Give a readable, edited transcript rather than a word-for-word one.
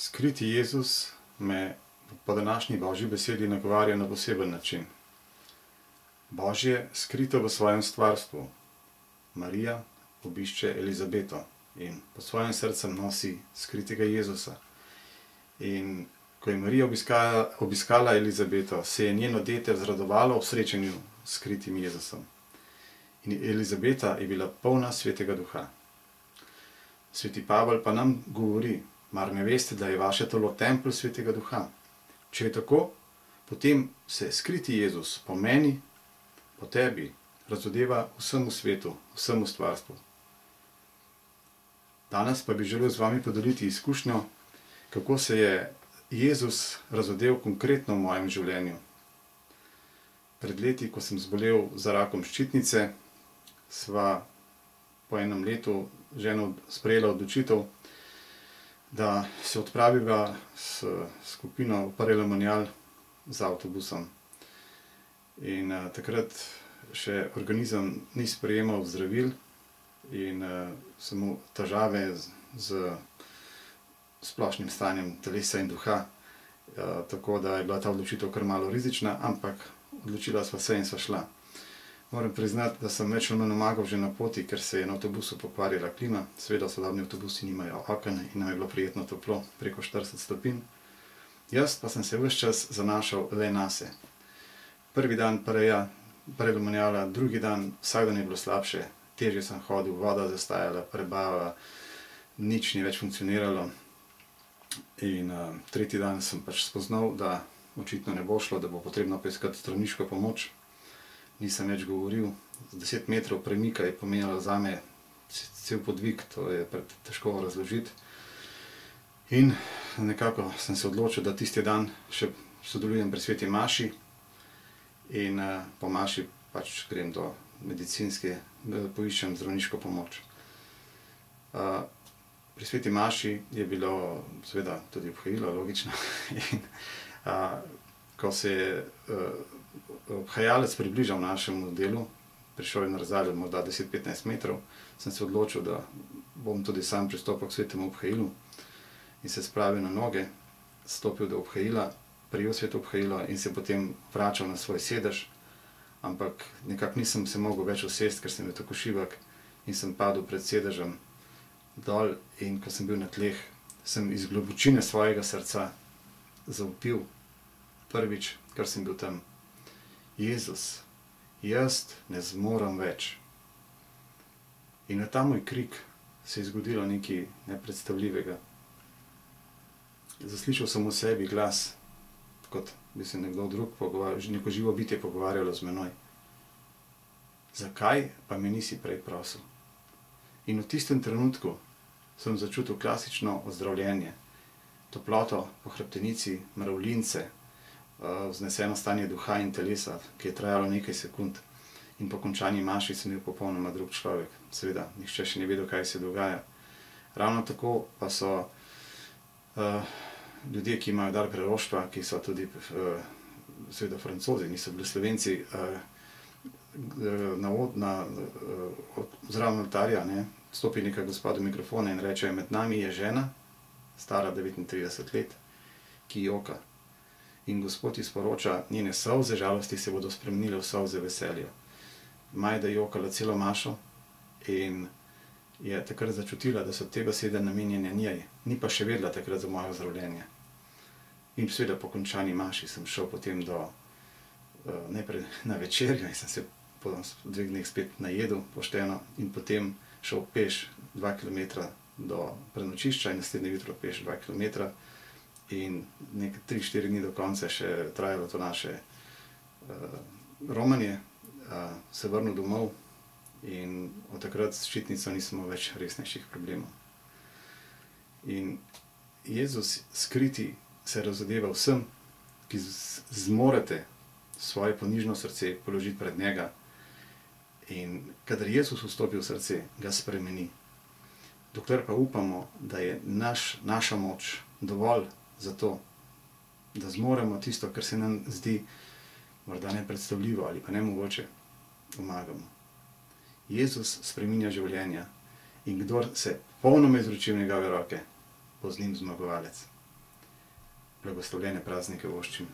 Skriti Jezus me po današnji Božji besedi nagovarja na poseben način. Božje skrito v svojem stvarstvu. Marija obišče Elizabeto in pod svojim srcem nosi skritega Jezusa. In ko je Marija obiskala Elizabeto, se je njeno dete vzradovalo ob srečanju s skritim Jezusom. In Elizabeta je bila polna Svetega Duha. Sveti Pavel pa nam govori: mar ne veste, da je vaše telo tempelj Svetega Duha? Če je tako, potem se skriti Jezus po meni, po tebi, razodeva vsemu svetu, vsemu stvarstvu. Danes pa bi želel z vami podeliti izkušnjo, kako se je Jezus razodel konkretno v mojem življenju. Pred leti, ko sem zbolel za rakom ščitnice, sva po enem letu ženo sprejela odločitev, da se odpraviva s skupino v Parelamonial z avtobusom. In takrat še organizem ni sprejemal zdravil in sem imel težave z splošnim stanjem telesa in duha, tako da je bila ta odločitev kar malo rizična, ampak odločila sva se in sva šla. Moram priznati, da sem več ali manj omagal že na poti, ker se je na avtobusu pokvarila klima. Seveda sodobni avtobusi nimajo oken in nam je bilo prijetno toplo, preko 40 stopinj. Jaz pa sem se ves čas zanašal le nase. Prvi dan Parelamoniala, drugi dan, vsak dan je bilo slabše, težje sem hodil, voda zastajala, prebava, nič ni več funkcioniralo. In tretji dan sem pač spoznal, da očitno ne bo šlo, da bo potrebno poiskati zdravniško pomoč. Nisem več govoril, 10 metrov premika je pomenilo zame cel podvig, to je težko razložiti. In nekako sem se odločil, da tisti dan še sodelujem pri sveti maši in po maši pač grem do medicinske, poiščem zdravniško pomoč. Pri sveti maši je bilo seveda tudi obhajilo, logično. In ko se je obhajalec približal našemu delu, prišel je na razdaljo morda 10-15 metrov, sem se odločil, da bom tudi sam pristopil k svetemu obhajilu in se spravil na noge, stopil do obhajila, prijel sveto obhajilo in se potem vračal na svoj sedež, ampak nekako nisem se mogel več usesti, ker sem bil tako šibak in sem padel pred sedežem dol, in ko sem bil na tleh, sem iz globočine svojega srca zavpil prvič, kar sem bil tam: Jezus, jaz ne zmorem več. In na ta moj krik se je zgodilo nekaj nepredstavljivega. Zaslišal sem v sebi glas, kot bi se nekdo drug neko živo bitje pogovarjalo z menoj. Zakaj pa me nisi prej prosil? In v tistem trenutku sem začutil klasično ozdravljenje, toploto po hrbtenici, mravljince, vzneseno stanje duha in telesa, ki je trajalo nekaj sekund. In po končani maši sem bil popolnoma drug človek. Seveda, nihče še ni vedel, kaj se dogaja. Ravno tako pa so ljudje, ki imajo dar preroštva, ki so tudi seveda Francozi, niso bili Slovenci, zraven oltarja stopi neka gospa do mikrofona in reče: med nami je žena, stara 39 let, ki joka. In Gospod ji sporoča, njene solze žalosti se bodo spremenile v solze veselja. Majda je jokala celo mašo in je takrat začutila, da so te besede namenjene njej. Ni pa še vedela takrat za moje ozdravljenje. In seveda po končani maši sem šel potem najprej na večerjo in sem se po 2 dneh spet najedel pošteno in potem šel peš 2 kilometra do prenočišča in naslednje jutro peš 2 kilometra. In nekaj 3-4 dni do konca je še trajalo to naše romanje, se vrnil domov in od takrat s ščitnico nisem imel več resnejših problemov. In Jezus skriti se razodeva vsem, ki zmorete svoje ponižno srce položiti pred njega, in kadar Jezus vstopi v srce, ga spremeni. Dokler pa upamo, da je naša moč dovolj za to, da zmoremo tisto, kar se nam zdi morda nepredstavljivo ali pa nemogoče, pomagamo. Jezus spreminja življenja in kdor se popolnoma izroči v njegove roke, bo z njim zmagovalec. blagoslovljene praznike voščim.